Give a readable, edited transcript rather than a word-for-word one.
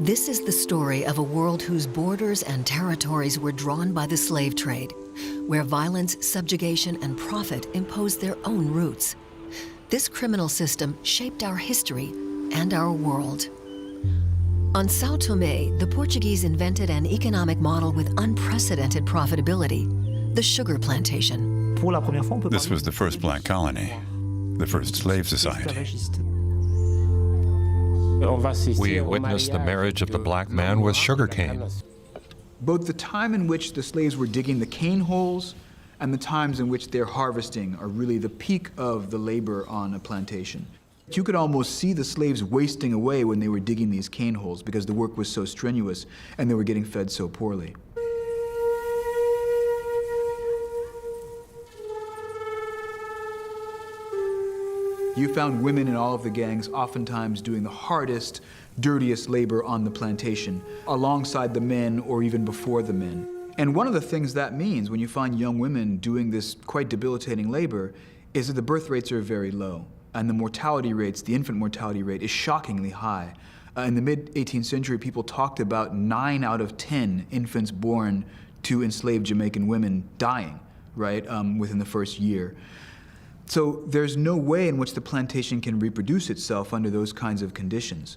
This is the story of a world whose borders and territories were drawn by the slave trade, where violence, subjugation, and profit imposed their own roots. This criminal system shaped our history and our world. On São Tomé, the Portuguese invented an economic model with unprecedented profitability, the sugar plantation. This was the first black colony, the first slave society. We witnessed the marriage of the black man with sugarcane. Both the time in which the slaves were digging the cane holes and the times in which they're harvesting are really the peak of the labor on a plantation. You could almost see the slaves wasting away when they were digging these cane holes because the work was so strenuous and they were getting fed so poorly. You found women in all of the gangs oftentimes doing the hardest, dirtiest labor on the plantation, alongside the men or even before the men. And one of the things that means when you find young women doing this quite debilitating labor is that the birth rates are very low. And the mortality rates, the infant mortality rate, is shockingly high. In the mid-18th century, people talked about 9 out of 10 infants born to enslaved Jamaican women dying, right, within the first year. So there's no way in which the plantation can reproduce itself under those kinds of conditions.